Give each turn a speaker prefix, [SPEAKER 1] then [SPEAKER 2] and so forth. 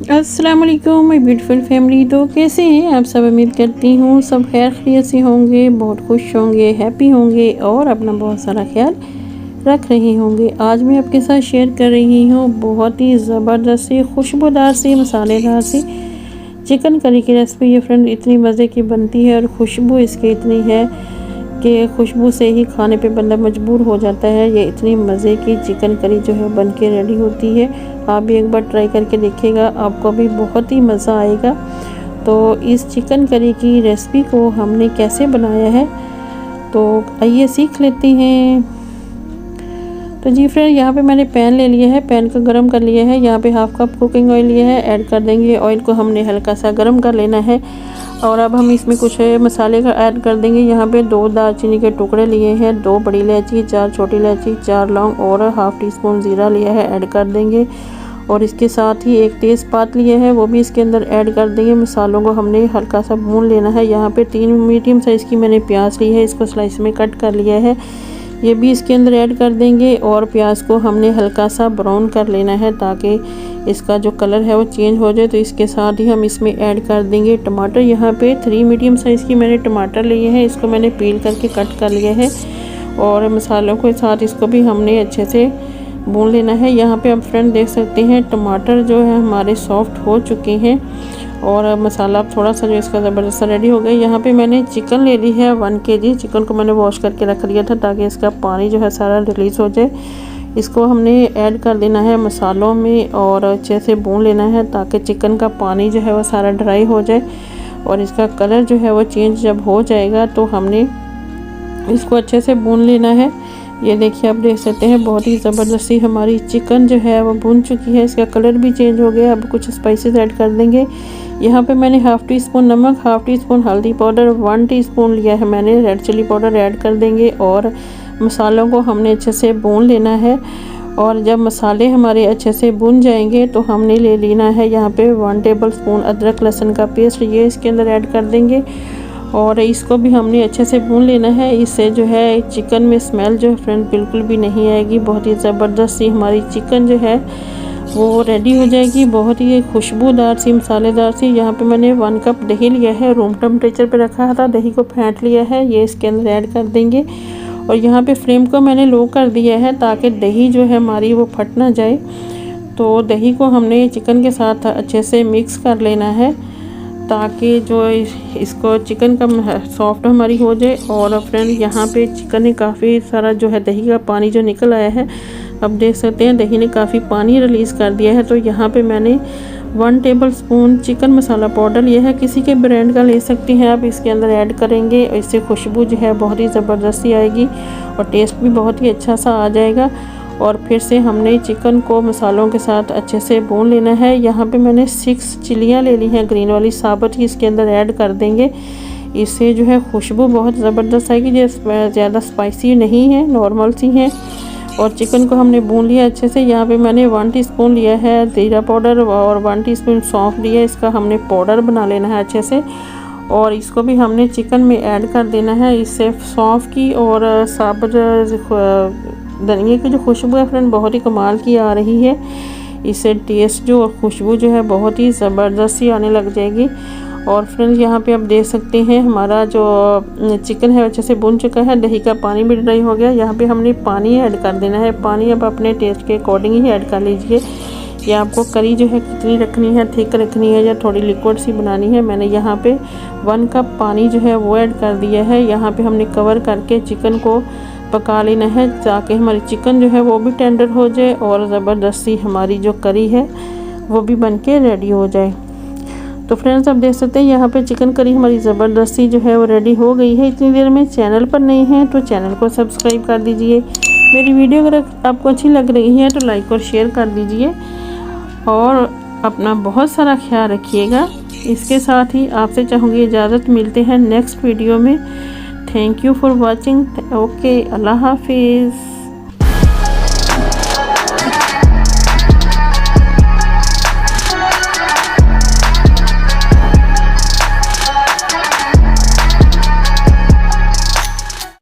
[SPEAKER 1] अस्सलाम वालेकुम my beautiful family. तो कैसे हैं आप सब? उम्मीद करती हूँ सब खैर खैरियत से होंगे, बहुत खुश होंगे, हैप्पी होंगे और अपना बहुत सारा ख्याल रख रहे होंगे। आज मैं आपके साथ शेयर कर रही हूँ बहुत ही ज़बरदस्त सी खुशबूदार सी मसालेदार सी चिकन करी की रेसिपी। ये फ्रेंड इतनी मज़े की बनती है और खुशबू इसकी इतनी है कि खुशबू से ही खाने पे बंदा मजबूर हो जाता है। ये इतनी मज़े की चिकन करी जो है बन के रेडी होती है। आप भी एक बार ट्राई करके देखिएगा, आपको भी बहुत ही मज़ा आएगा। तो इस चिकन करी की रेसिपी को हमने कैसे बनाया है तो आइए सीख लेते हैं। तो जी फ्रेंड, यहाँ पे मैंने पैन ले लिया है, पैन को गरम कर लिया है। यहाँ पे हाफ कप कुकिंग ऑयल लिया है, ऐड कर देंगे। ऑयल को हमने हल्का सा गरम कर लेना है और अब हम इसमें कुछ मसाले का ऐड कर देंगे। यहाँ पे 2 दालचीनी के टुकड़े लिए हैं, 2 बड़ी इलायची, 4 छोटी इलायची, 4 लौंग और हाफ टी स्पून ज़ीरा लिया है, ऐड कर देंगे। और इसके साथ ही 1 तेज़पात लिया है, वो भी इसके अंदर ऐड कर देंगे। मसालों को हमने हल्का सा भून लेना है। यहाँ पे 3 मीडियम साइज़ की मैंने प्याज ली है, इसको स्लाइस में कट कर लिया है, ये भी इसके अंदर ऐड कर देंगे। और प्याज को हमने हल्का सा ब्राउन कर लेना है ताकि इसका जो कलर है वो चेंज हो जाए। तो इसके साथ ही हम इसमें ऐड कर देंगे टमाटर। यहाँ पे 3 मीडियम साइज़ की मैंने टमाटर लिए हैं, इसको मैंने पील करके कट कर लिया है और मसालों के साथ इसको भी हमने अच्छे से भून लेना है। यहाँ पे आप फ्रेंड देख सकते हैं टमाटर जो है हमारे सॉफ्ट हो चुके हैं और मसाला थोड़ा सा जो इसका ज़बरदस्त रेडी हो गया। यहाँ पे मैंने चिकन ले ली है 1 kg। चिकन को मैंने वॉश करके रख लिया था ताकि इसका पानी जो है सारा रिलीज़ हो जाए। इसको हमने ऐड कर देना है मसालों में और अच्छे से भून लेना है ताकि चिकन का पानी जो है वो सारा ड्राई हो जाए और इसका कलर जो है वो चेंज जब हो जाएगा तो हमने इसको अच्छे से भून लेना है। ये देखिए, आप देख सकते हैं बहुत ही ज़बरदस्ती हमारी चिकन जो है वो भून चुकी है, इसका कलर भी चेंज हो गया। अब कुछ स्पाइसेस ऐड कर देंगे। यहाँ पे मैंने हाफ टी स्पून नमक, हाफ टी स्पून हल्दी पाउडर, 1 टीस्पून लिया है मैंने रेड चिली पाउडर ऐड कर देंगे। और मसालों को हमने अच्छे से भून लेना है और जब मसाले हमारे अच्छे से भून जाएंगे तो हमने ले लेना है यहाँ पे 1 टेबल स्पून अदरक लहसुन का पेस्ट, ये इसके अंदर ऐड कर देंगे और इसको भी हमने अच्छे से भून लेना है। इससे जो है चिकन में स्मेल जो फ्रेंड बिल्कुल भी नहीं आएगी। बहुत ही ज़बरदस्त सी हमारी चिकन जो है वो रेडी हो जाएगी, बहुत ही खुशबूदार सी मसालेदार सी। यहाँ पे मैंने 1 कप दही लिया है, रूम टेम्परेचर पे रखा था, दही को फेंट लिया है, ये इसके अंदर ऐड कर देंगे। और यहाँ पे फ्लेम को मैंने लो कर दिया है ताकि दही जो है हमारी वो फट ना जाए। तो दही को हमने चिकन के साथ अच्छे से मिक्स कर लेना है ताकि जो इसको चिकन का सॉफ्ट हमारी हो जाए। और फ्रेंड यहाँ पे चिकन ने काफ़ी सारा जो है दही का पानी जो निकल आया है, अब देख सकते हैं दही ने काफ़ी पानी रिलीज़ कर दिया है। तो यहाँ पे मैंने 1 टेबल स्पून चिकन मसाला पाउडर लिया है, किसी के ब्रांड का ले सकती हैं आप, इसके अंदर ऐड करेंगे और इससे खुशबू जो है बहुत ही ज़बरदस्ती आएगी और टेस्ट भी बहुत ही अच्छा सा आ जाएगा। और फिर से हमने चिकन को मसालों के साथ अच्छे से भून लेना है। यहाँ पे मैंने 6 चिलियाँ ले ली हैं ग्रीन वाली, साबुत ही इसके अंदर ऐड कर देंगे। इससे जो है खुशबू बहुत ज़बरदस्त आएगी, जो ज़्यादा स्पाइसी नहीं है, नॉर्मल सी हैं। और चिकन को हमने भून लिया अच्छे से। यहाँ पे मैंने 1 टीस्पून लिया है ज़ीरा पाउडर और 1 टीस्पून सौंफ लिया, इसका हमने पाउडर बना लेना है अच्छे से और इसको भी हमने चिकन में ऐड कर देना है। इससे सौंफ की और साबुत धनिया की जो खुशबू है फ्रेंड बहुत ही कमाल की आ रही है। इससे टेस्ट जो और खुशबू जो है बहुत ही ज़बरदस्त सी आने लग जाएगी। और फ्रेंड्स यहाँ पे आप देख सकते हैं हमारा जो चिकन है अच्छे से भुन चुका है, दही का पानी भी ड्राई हो गया। यहाँ पे हमने पानी ऐड कर देना है। पानी अब अपने टेस्ट के अकॉर्डिंग ही ऐड कर लीजिए। या आपको करी जो है कितनी रखनी है, थिक रखनी है या थोड़ी लिक्विड सी बनानी है। मैंने यहाँ पे 1 कप पानी जो है वो ऐड कर दिया है। यहाँ पे हमने कवर करके चिकन को पका लेना है ताकि हमारी चिकन जो है वो भी टेंडर हो जाए और ज़बरदस्ती हमारी जो करी है वो भी बन के रेडी हो जाए। तो फ्रेंड्स, आप देख सकते हैं यहाँ पे चिकन करी हमारी ज़बरदस्ती जो है वो रेडी हो गई है। इतनी देर में चैनल पर नहीं हैं तो चैनल को सब्सक्राइब कर दीजिए। मेरी वीडियो अगर आपको अच्छी लग रही है तो लाइक और शेयर कर दीजिए और अपना बहुत सारा ख्याल रखिएगा। इसके साथ ही आपसे चाहूँगी इजाज़त, मिलते हैं नेक्स्ट वीडियो में। Thank you for watching. Okay, अल्लाह हाफिज़।